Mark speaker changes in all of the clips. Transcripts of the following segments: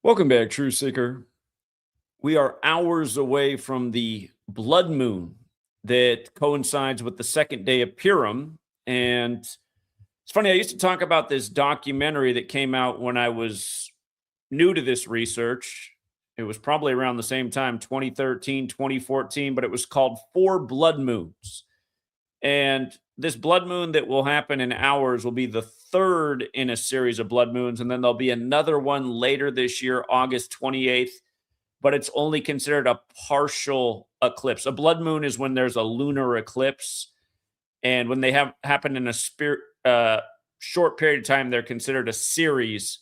Speaker 1: Welcome back, True Seeker. We are hours away from the blood moon that coincides with the second day of Purim. And it's funny, I used to talk about this documentary that came out when I was new to this research. It was probably around the same time, 2013, 2014, but it was called Four Blood Moons. And this blood moon that will happen in hours will be the third in a series of blood moons. And then there'll be another one later this year, August 28th, but it's only considered a partial eclipse. A blood moon is when there's a lunar eclipse. And when they have happen in a short period of time, they're considered a series.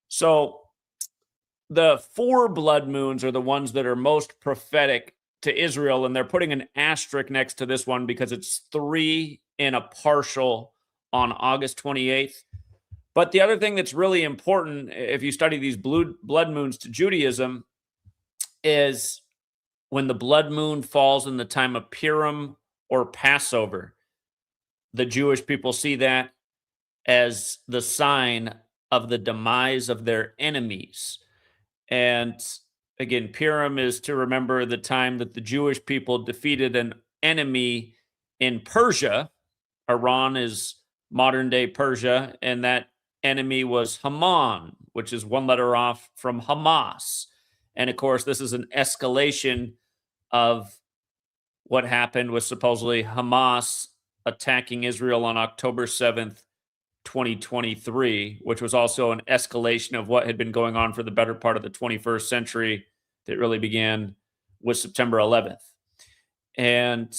Speaker 1: So the four blood moons are the ones that are most prophetic to Israel, and they're putting an asterisk next to this one because it's three in a partial on August 28th. But the other thing that's really important, if you study these blood moons to Judaism, is when the blood moon falls in the time of Purim or Passover. The Jewish people see that as the sign of the demise of their enemies. And again, Purim is to remember the time that the Jewish people defeated an enemy in Persia. Iran is modern day Persia, and that enemy was Haman, which is one letter off from Hamas. And of course, this is an escalation of what happened with supposedly Hamas attacking Israel on October 7th, 2023, which was also an escalation of what had been going on for the better part of the 21st century that really began with September 11th. And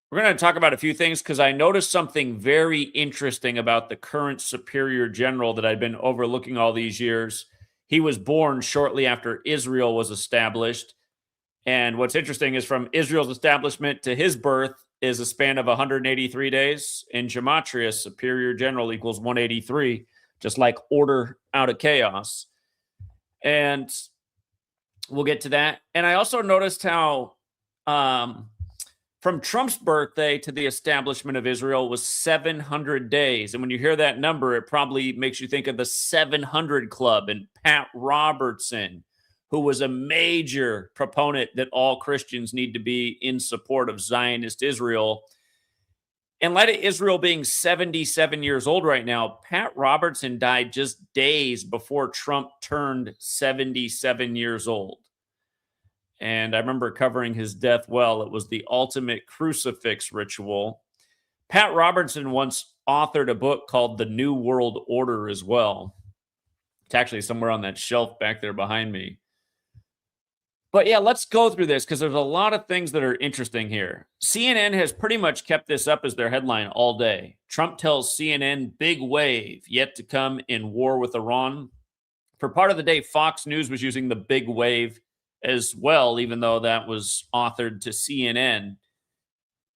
Speaker 1: we're going to talk about a few things because I noticed something very interesting about the current superior general that I'd been overlooking all these years. He was born shortly after Israel was established. And what's interesting is from Israel's establishment to his birth is a span of 183 days. In Gematria, superior general equals 183, just like order out of chaos. And we'll get to that. And I also noticed how from Trump's birthday to the establishment of Israel was 700 days. And when you hear that number, it probably makes you think of the 700 Club and Pat Robertson, who was a major proponent that all Christians need to be in support of Zionist Israel. In light of Israel being 77 years old right now, Pat Robertson died just days before Trump turned 77 years old. And I remember covering his death well. It was the ultimate crucifix ritual. Pat Robertson once authored a book called The New World Order as well. It's actually somewhere on that shelf back there behind me. But yeah, let's go through this because there's a lot of things that are interesting here. CNN has pretty much kept this up as their headline all day. Trump tells CNN big wave yet to come in war with Iran. For part of the day, Fox News was using the big wave as well, even though that was authored to CNN.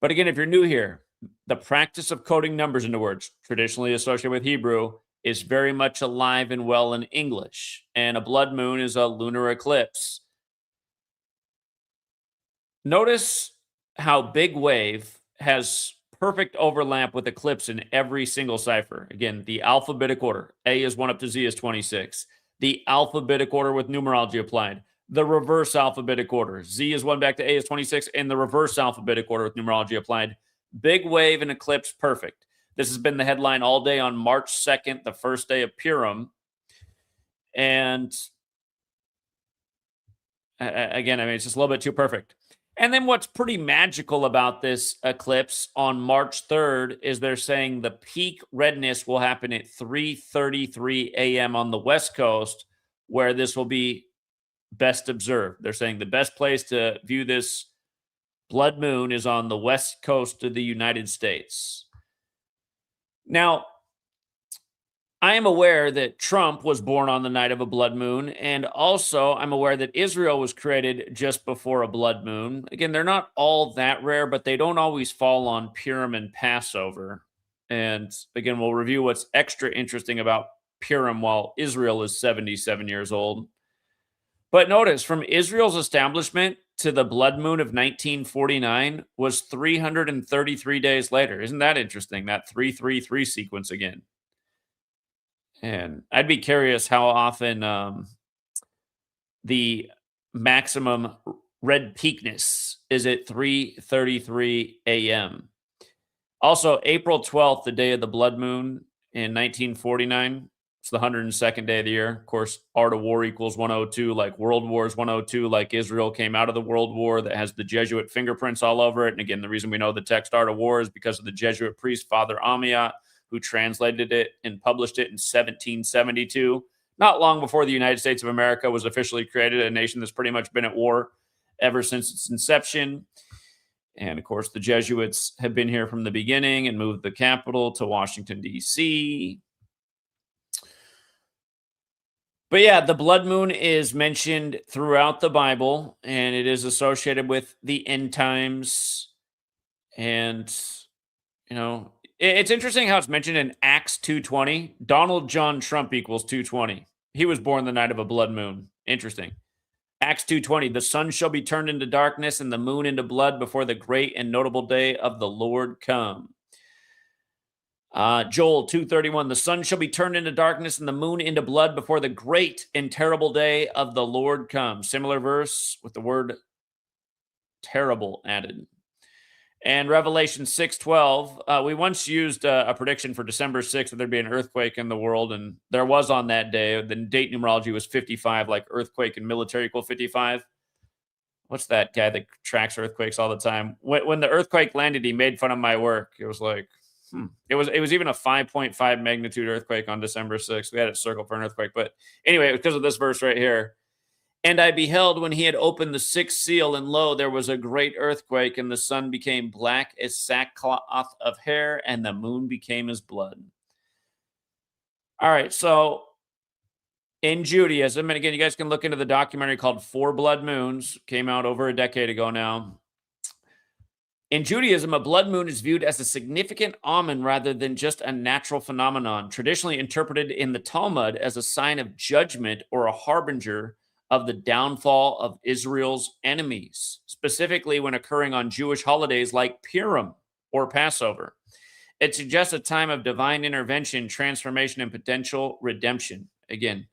Speaker 1: But again, if you're new here, the practice of coding numbers into words, traditionally associated with Hebrew, is very much alive and well in English. And a blood moon is a lunar eclipse. Notice how big wave has perfect overlap with eclipse in every single cipher. Again, the alphabetic order. A is 1 up to Z is 26. The alphabetic order with numerology applied. The reverse alphabetic order. Z is 1 back to A is 26. And the reverse alphabetic order with numerology applied. Big wave and eclipse, perfect. This has been the headline all day on March 2nd, the first day of Purim. And again, I mean, it's just a little bit too perfect. And then what's pretty magical about this eclipse on March 3rd is they're saying the peak redness will happen at 3:33 a.m. on the West Coast, where this will be best observed. They're saying the best place to view this blood moon is on the West Coast of the United States. Now, I am aware that Trump was born on the night of a blood moon, and also I'm aware that Israel was created just before a blood moon. Again, they're not all that rare, but they don't always fall on Purim and Passover. And again, we'll review what's extra interesting about Purim while Israel is 77 years old. But notice, from Israel's establishment to the blood moon of 1949 was 333 days later. Isn't that interesting? That 333 sequence again. And I'd be curious how often the maximum red peakness is at 3:33 a.m. Also, April 12th, the day of the blood moon in 1949. It's the 102nd day of the year. Of course, art of war equals 102, like World War is 102, like Israel came out of the World War that has the Jesuit fingerprints all over it. And again, the reason we know the text art of war is because of the Jesuit priest, Father Amiat, who translated it and published it in 1772, not long before the United States of America was officially created, a nation that's pretty much been at war ever since its inception. And of course, the Jesuits have been here from the beginning and moved the capital to Washington, D.C. But yeah, the blood moon is mentioned throughout the Bible, and it is associated with the end times. And, it's interesting how it's mentioned in Acts 2:20. Donald John Trump equals 220. He was born the night of a blood moon. Interesting. Acts 2:20, the sun shall be turned into darkness and the moon into blood before the great and notable day of the Lord come. Joel 2:31, the sun shall be turned into darkness and the moon into blood before the great and terrible day of the Lord comes. Similar verse with the word terrible added. And Revelation 6:12, we once used a prediction for December 6th that there'd be an earthquake in the world, and there was on that day. The date numerology was 55, like earthquake and military equal 55. What's that guy that tracks earthquakes all the time? When the earthquake landed, he made fun of my work. It was like, It was even a 5.5 magnitude earthquake on December 6th. We had it circled for an earthquake. But anyway, because of this verse right here. And I beheld when he had opened the sixth seal, and lo, there was a great earthquake, and the sun became black as sackcloth of hair, and the moon became as blood. All right, so in Judaism, and again, you guys can look into the documentary called Four Blood Moons, came out over a decade ago now. In Judaism, a blood moon is viewed as a significant omen rather than just a natural phenomenon, traditionally interpreted in the Talmud as a sign of judgment or a harbinger of the downfall of Israel's enemies, specifically when occurring on Jewish holidays like Purim or Passover. It suggests a time of divine intervention, transformation, and potential redemption. Again,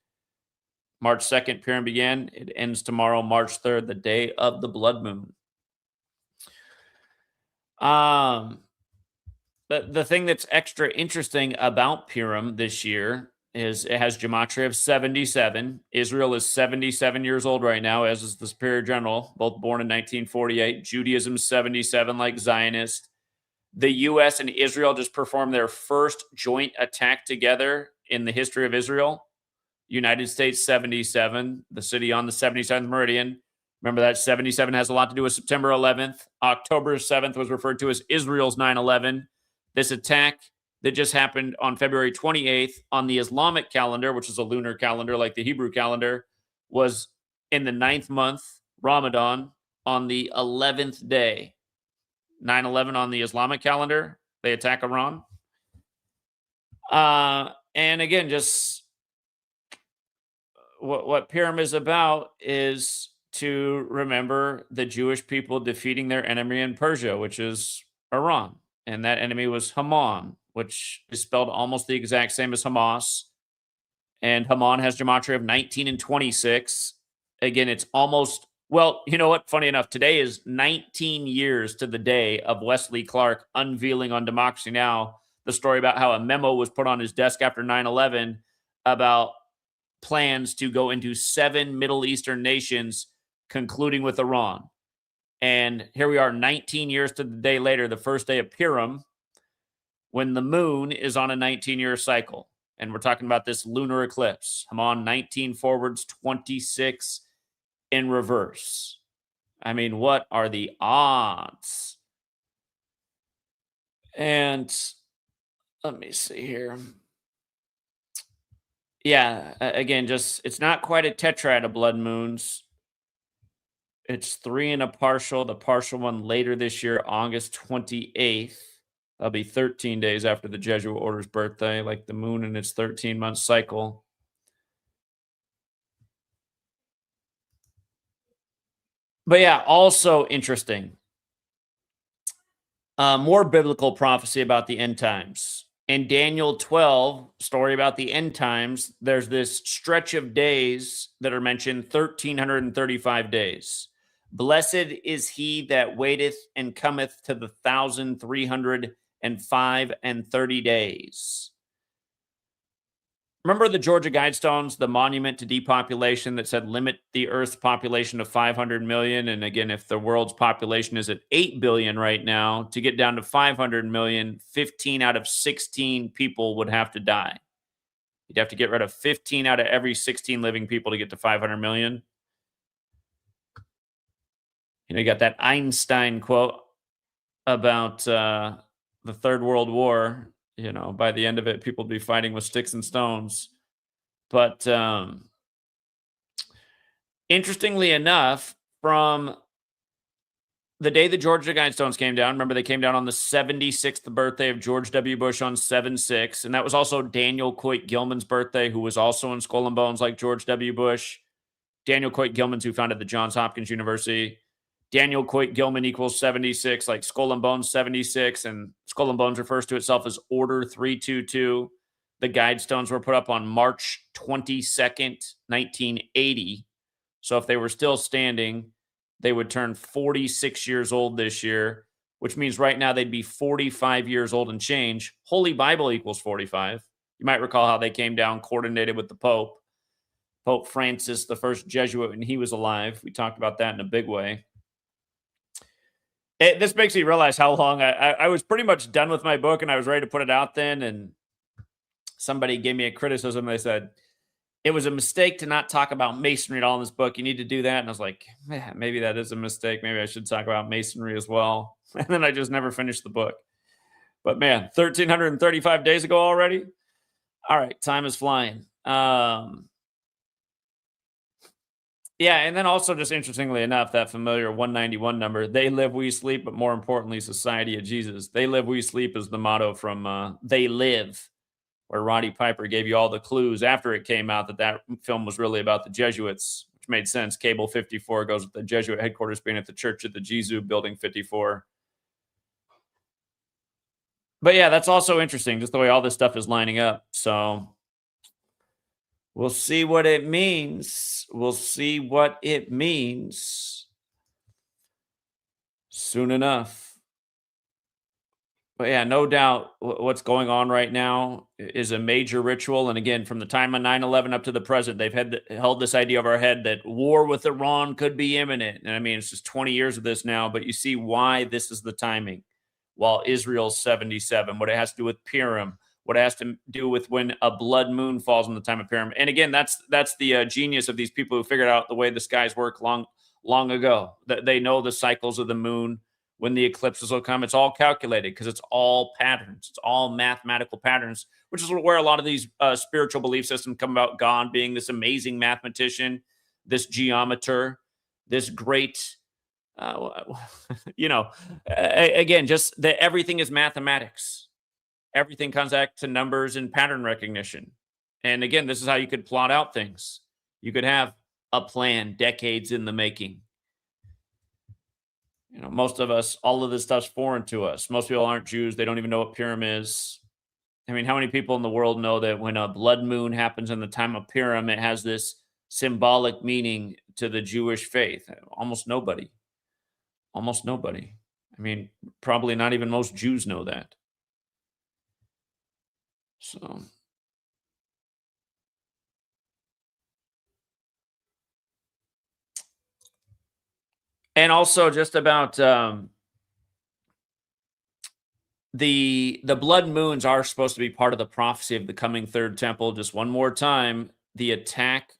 Speaker 1: March 2nd, Purim began. It ends tomorrow, March 3rd, the day of the blood moon. The thing that's extra interesting about Purim this year is it has gematria of 77. Israel is 77 years old right now, as is the Superior General, both born in 1948. Judaism 77, like Zionist. The U.S. and Israel just performed their first joint attack together in the history of Israel. United States 77, the city on the 77th meridian. Remember that 77 has a lot to do with September 11th. October 7th was referred to as Israel's 9/11. This attack that just happened on February 28th on the Islamic calendar, which is a lunar calendar like the Hebrew calendar, was in the 9th month, Ramadan, on the 11th day. 9/11 on the Islamic calendar, they attack Iran. And again, just what Purim is about is to remember the Jewish people defeating their enemy in Persia, which is Iran. And that enemy was Haman, which is spelled almost the exact same as Hamas. And Haman has gematria of 19 and 26. Again, it's almost, well, you know what? Funny enough, today is 19 years to the day of Wesley Clark unveiling on Democracy Now! The story about how a memo was put on his desk after 9/11 about plans to go into 7 Middle Eastern nations, concluding with Iran. And here we are 19 years to the day later, the first day of Purim, when the moon is on a 19-year cycle. And we're talking about this lunar eclipse. Haman 19 forwards, 26 in reverse. I mean, what are the odds? And let me see here. Yeah, again, just it's not quite a tetrad of blood moons. It's 3 and a partial. The partial one later this year, August 28th. That'll be 13 days after the Jesuit order's birthday, like the moon in its 13-month cycle. But yeah, also interesting. More biblical prophecy about the end times. In Daniel 12, story about the end times, there's this stretch of days that are mentioned, 1,335 days. Blessed is he that waiteth and cometh to the 1,305 and 30 days. Remember the Georgia Guidestones, the monument to depopulation that said limit the Earth's population to 500 million? And again, if the world's population is at 8 billion right now, to get down to 500 million, 15 out of 16 people would have to die. You'd have to get rid of 15 out of every 16 living people to get to 500 million. You got that Einstein quote about the Third World War. By the end of it, people would be fighting with sticks and stones. But interestingly enough, from the day the Georgia Guidestones came down, remember they came down on the 76th birthday of George W. Bush on 7/6, and that was also Daniel Coit Gilman's birthday, who was also in Skull and Bones like George W. Bush. Daniel Coit Gilman's who founded the Johns Hopkins University. Daniel Coit Gilman equals 76, like Skull and Bones 76, and Skull and Bones refers to itself as Order 322. The Guidestones were put up on March 22nd, 1980. So if they were still standing, they would turn 46 years old this year, which means right now they'd be 45 years old and change. Holy Bible equals 45. You might recall how they came down coordinated with the Pope. Pope Francis, the first Jesuit, when he was alive. We talked about that in a big way. This makes me realize how long I was pretty much done with my book and I was ready to put it out then. And somebody gave me a criticism. They said, it was a mistake to not talk about masonry at all in this book. You need to do that. And I was like, maybe that is a mistake. Maybe I should talk about masonry as well. And then I just never finished the book. But man, 1,335 days ago already. All right, time is flying. Yeah, and then also just interestingly enough, that familiar 191 number, they live, we sleep, but more importantly, Society of Jesus. They live, we sleep is the motto from They Live, where Roddy Piper gave you all the clues after it came out that film was really about the Jesuits, which made sense. Cable 54 goes with the Jesuit headquarters being at the Church of the Jesu, Building 54. But yeah, that's also interesting, just the way all this stuff is lining up. So we'll see what it means. We'll see what it means soon enough. But yeah, no doubt what's going on right now is a major ritual. And again, from the time of 9/11 up to the present, they've held this idea over our head that war with Iran could be imminent. And I mean, it's just 20 years of this now, but you see why this is the timing. While Israel's 77, what it has to do with Purim, what it has to do with when a blood moon falls in the time of Purim. And again, that's the genius of these people who figured out the way the skies work long ago. They know the cycles of the moon, when the eclipses will come. It's all calculated because it's all patterns. It's all mathematical patterns, which is where a lot of these spiritual belief systems come about. God being this amazing mathematician, this geometer, this great, again, just that everything is mathematics. Everything comes back to numbers and pattern recognition. And again, this is how you could plot out things. You could have a plan decades in the making. Most of us, all of this stuff's foreign to us. Most people aren't Jews. They don't even know what Purim is. I mean, how many people in the world know that when a blood moon happens in the time of Purim, it has this symbolic meaning to the Jewish faith? Almost nobody. Almost nobody. I mean, probably not even most Jews know that. So, and also just about the blood moons are supposed to be part of the prophecy of the coming third temple. Just one more time, the attack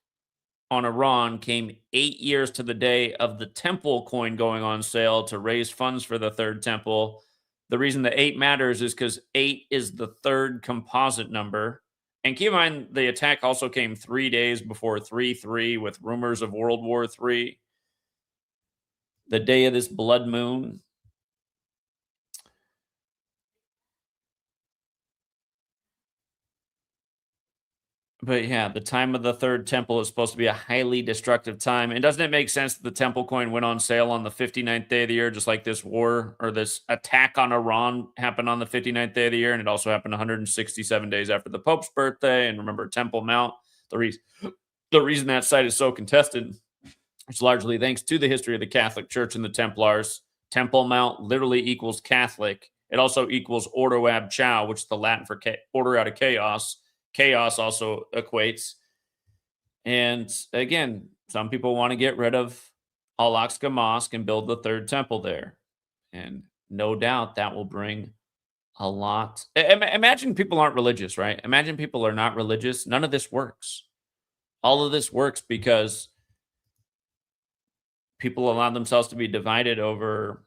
Speaker 1: on Iran came 8 years to the day of the temple coin going on sale to raise funds for the third temple. The reason the 8 matters is because 8 is the third composite number. And keep in mind, the attack also came 3 days before 3/3 with rumors of World War III. The day of this blood moon. But yeah, the time of the third temple is supposed to be a highly destructive time. And doesn't it make sense that the temple coin went on sale on the 59th day of the year, just like this war or this attack on Iran happened on the 59th day of the year? And it also happened 167 days after the Pope's birthday. And remember, Temple Mount, the reason that site is so contested is largely thanks to the history of the Catholic Church and the Templars. Temple Mount literally equals Catholic. It also equals Ordo ab Chao, which is the Latin for order out of chaos. Chaos also equates. And again, some people want to get rid of Al-Aqsa Mosque and build the third temple there. And no doubt that will bring a lot. Imagine people aren't religious, right? Imagine people are not religious. None of this works. All of this works because people allow themselves to be divided over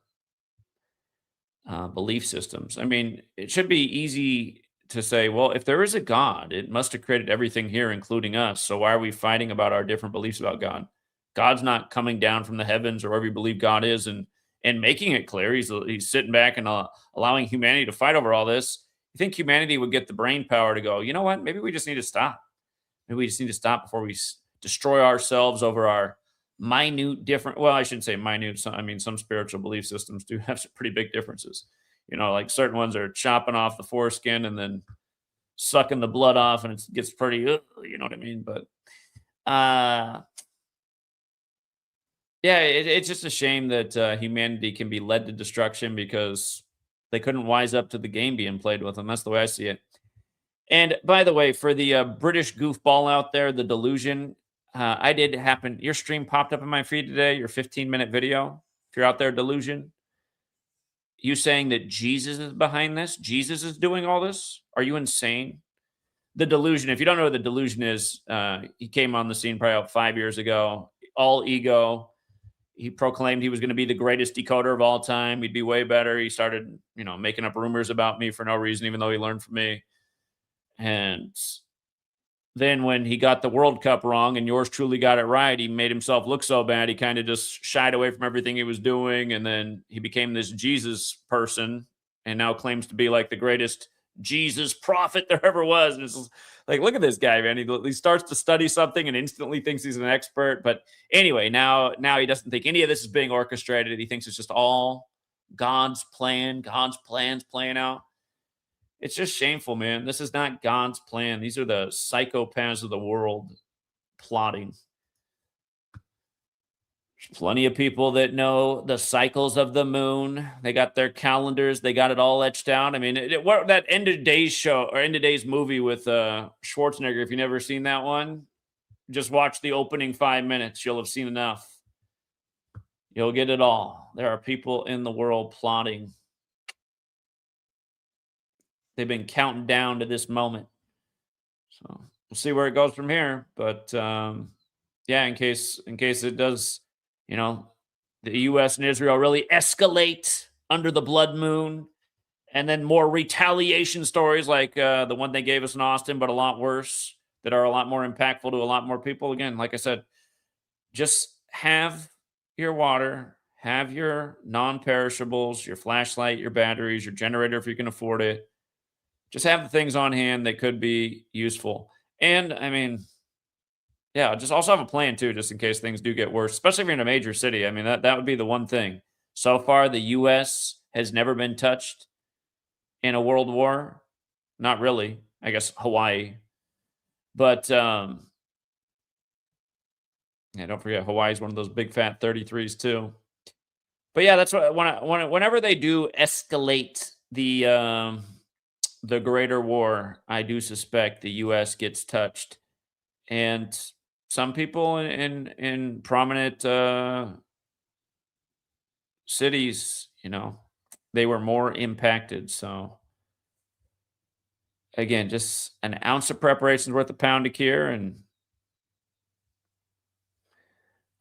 Speaker 1: belief systems. I mean, it should be easy to say, well, if there is a God, it must have created everything here, including us. So why are we fighting about our different beliefs about God? God's not coming down from the heavens or wherever you believe God is and making it clear. He's sitting back and allowing humanity to fight over all this. You think humanity would get the brain power to go, you know what? Maybe we just need to stop. Maybe we just need to stop before we destroy ourselves over our minute different. Well, I shouldn't say minute. I mean, some spiritual belief systems do have some pretty big differences. You know, like certain ones are chopping off the foreskin and then sucking the blood off, and it gets pretty, you know what I mean? But yeah, it's just a shame that humanity can be led to destruction because they couldn't wise up to the game being played with them. That's the way I see it. And by the way, for the British goofball out there, the delusion, I did happen. Your stream popped up in my feed today, your 15-minute video. If you're out there, delusion, you saying that Jesus is behind this? Jesus is doing all this? Are you insane? The delusion, if you don't know what the delusion is, he came on the scene probably about 5 years ago, all ego. He proclaimed he was going to be the greatest decoder of all time. He'd be way better. He started, making up rumors about me for no reason, even though he learned from me. And then when he got the World Cup wrong and yours truly got it right, he made himself look so bad. He kind of just shied away from everything he was doing. And then he became this Jesus person and now claims to be like the greatest Jesus prophet there ever was. And it's just like, look at this guy, man. He starts to study something and instantly thinks he's an expert. But anyway, now he doesn't think any of this is being orchestrated. He thinks it's just all God's plan, God's plans playing out. It's just shameful, man. This is not God's plan. These are the psychopaths of the world plotting. There's plenty of people that know the cycles of the moon. They got their calendars. They got it all etched out. I mean, that End of Days show or End of Days movie with Schwarzenegger, if you've never seen that one, just watch the opening 5 minutes. You'll have seen enough. You'll get it all. There are people in the world plotting. They've been counting down to this moment. So we'll see where it goes from here. But yeah, in case it does, the U.S. and Israel really escalate under the blood moon, and then more retaliation stories like the one they gave us in Austin, but a lot worse, that are a lot more impactful to a lot more people. Again, like I said, just have your water, have your non-perishables, your flashlight, your batteries, your generator if you can afford it. Just have the things on hand that could be useful. And I mean, yeah, just also have a plan too, just in case things do get worse, especially if you're in a major city. I mean, that would be the one thing. So far, the U.S. has never been touched in a world war. Not really. I guess Hawaii. But yeah, don't forget, Hawaii is one of those big fat 33s too. But yeah, that's what whenever they do escalate the greater war, I do suspect the U.S. gets touched, and some people in prominent cities, they were more impacted. So again, just an ounce of preparation is worth a pound of cure, and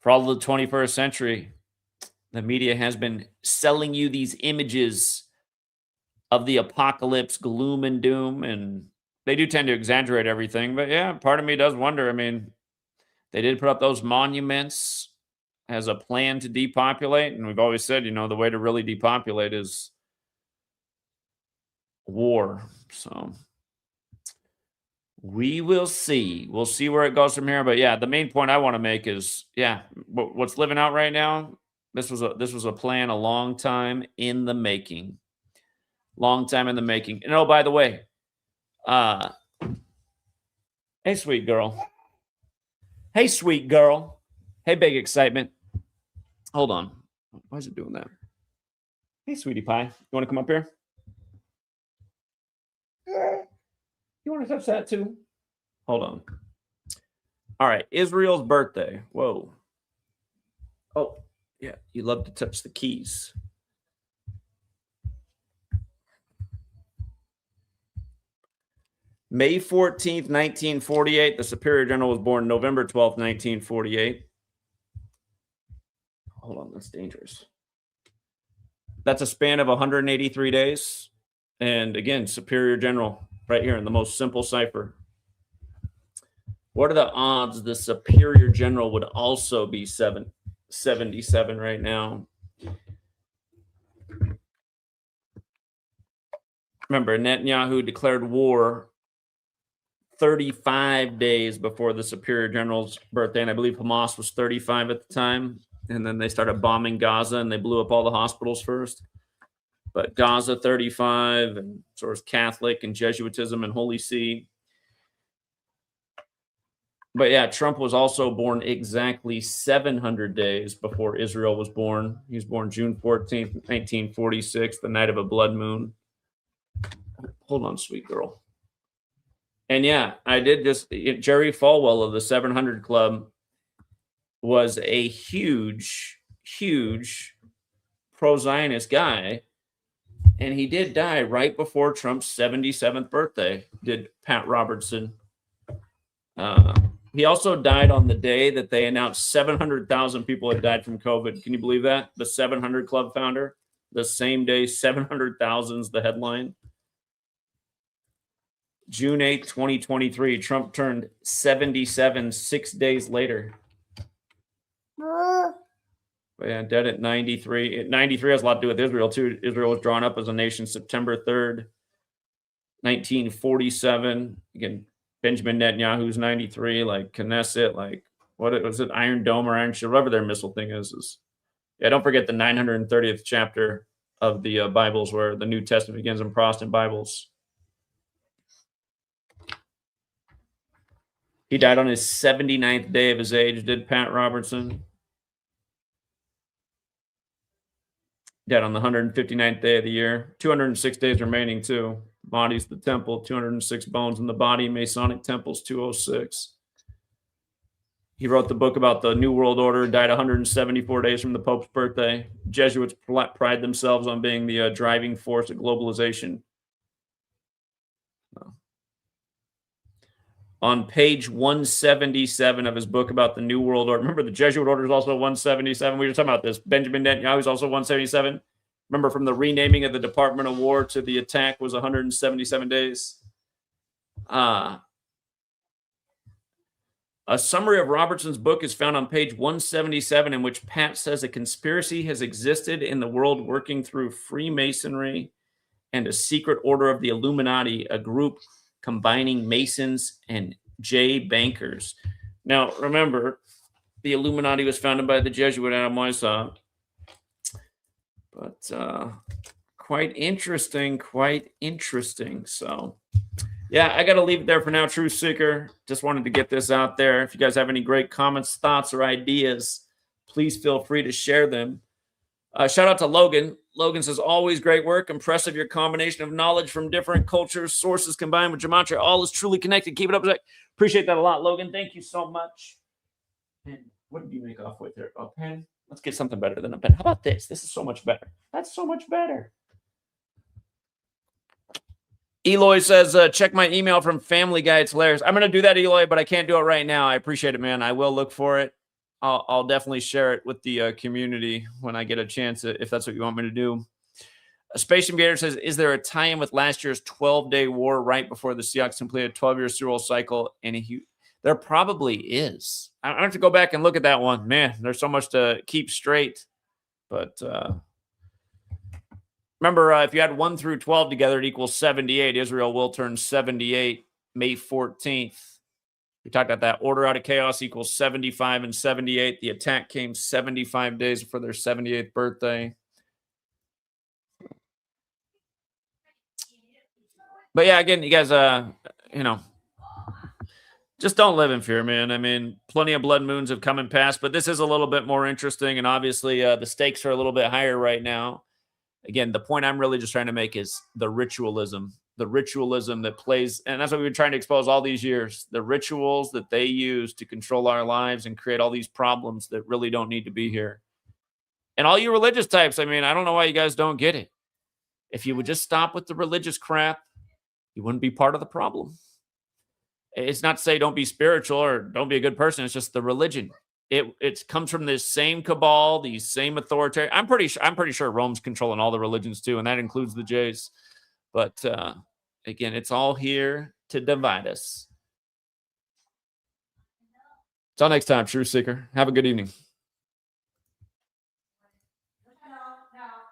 Speaker 1: for all of the 21st century, the media has been selling you these images of the apocalypse, gloom and doom, and they do tend to exaggerate everything. But yeah, part of me does wonder. I mean, they did put up those monuments as a plan to depopulate, and we've always said, the way to really depopulate is war. So We will see. We'll see where it goes from here. But yeah, the main point I want to make is, yeah, what's living out right now. This was a plan a long time in the making. Long time in the making. And oh, by the way, hey, sweet girl. Hey, sweet girl. Hey, big excitement. Hold on. Why is it doing that? Hey, sweetie pie. You want to come up here? You want to touch that too? Hold on. All right. Israel's birthday. Whoa. Oh, yeah. You love to touch the keys. May 14th, 1948. The Superior General was born November 12th, 1948. Hold on. That's dangerous. That's a span of 183 days. And again, Superior General right here in the most simple cipher. What are the odds the Superior General would also be 77 right now? Remember, Netanyahu declared war 35 days before the Superior General's birthday, and I believe Hamas was 35 at the time. And then they started bombing Gaza, and they blew up all the hospitals first. But Gaza 35, and so was Catholic and Jesuitism and Holy See. But yeah, Trump was also born exactly 700 days before Israel was born. He was born June 14th, 1946, the night of a blood moon. Hold on, sweet girl. And yeah, I did just, Jerry Falwell of the 700 Club was a huge, huge pro-Zionist guy. And he did die right before Trump's 77th birthday, did Pat Robertson. He also died on the day that they announced 700,000 people had died from COVID. Can you believe that? The 700 Club founder, the same day, 700,000 is the headline. June 8th, 2023, Trump turned 77 6 days later. But yeah, dead at 93. 93 has a lot to do with Israel, too. Israel was drawn up as a nation September 3rd, 1947. Again, Benjamin Netanyahu's 93, like Knesset, like, what was it, Iron Dome or Iron Shield, whatever their missile thing is. Yeah, don't forget the 930th chapter of the Bibles where the New Testament begins in Protestant Bibles. He died on his 79th day of his age, did Pat Robertson. Dead on the 159th day of the year. 206 days remaining, too. Body's the temple, 206 bones in the body. Masonic temples, 206. He wrote the book about the New World Order, died 174 days from the Pope's birthday. Jesuits pride themselves on being the driving force of globalization. On page 177 of his book about the New World Order. Remember, the Jesuit order is also 177. We were talking about this. Benjamin Netanyahu is also 177. Remember, from the renaming of the Department of War to the attack was 177 days. A summary of Robertson's book is found on page 177, in which Pat says a conspiracy has existed in the world working through Freemasonry and a secret order of the Illuminati, a group combining Masons and J bankers. Now, remember, the Illuminati was founded by the Jesuit Adam Weishaupt. But quite interesting. So, yeah, I got to leave it there for now, Truth Seeker. Just wanted to get this out there. If you guys have any great comments, thoughts, or ideas, please feel free to share them. Shout out to Logan. Logan says, always great work. Impressive your combination of knowledge from different cultures, sources combined with Gematria. All is truly connected. Keep it up. Appreciate that a lot, Logan. Thank you so much. And what did you make off with there? A pen? Let's get something better than a pen. How about this? This is so much better. That's so much better. Eloy says, check my email from Family Guy. It's hilarious. I'm going to do that, Eloy, but I can't do it right now. I appreciate it, man. I will look for it. I'll definitely share it with the community when I get a chance, if that's what you want me to do. Space Invader says, is there a tie-in with last year's 12-day war right before the Seahawks completed a 12-year Super Bowl cycle? And there probably is. I have to go back and look at that one. Man, there's so much to keep straight. But remember, if you had 1 through 12 together, it equals 78. Israel will turn 78 May 14th. We talked about that. Order out of chaos equals 75 and 78. The attack came 75 days before their 78th birthday. But yeah, again, you guys, just don't live in fear, man. I mean, plenty of blood moons have come and passed, but this is a little bit more interesting. And obviously, the stakes are a little bit higher right now. Again, the point I'm really just trying to make is the ritualism that plays. And that's what we've been trying to expose all these years, the rituals that they use to control our lives and create all these problems that really don't need to be here. And all you religious types, I mean, I don't know why you guys don't get it. If you would just stop with the religious crap, you wouldn't be part of the problem. It's not to say don't be spiritual or don't be a good person. It's just the religion. It comes from this same cabal, these same authoritarian. I'm pretty sure Rome's controlling all the religions too, and that includes the Jays. But again, it's all here to divide us. Until next time, Truth Seeker. Have a good evening.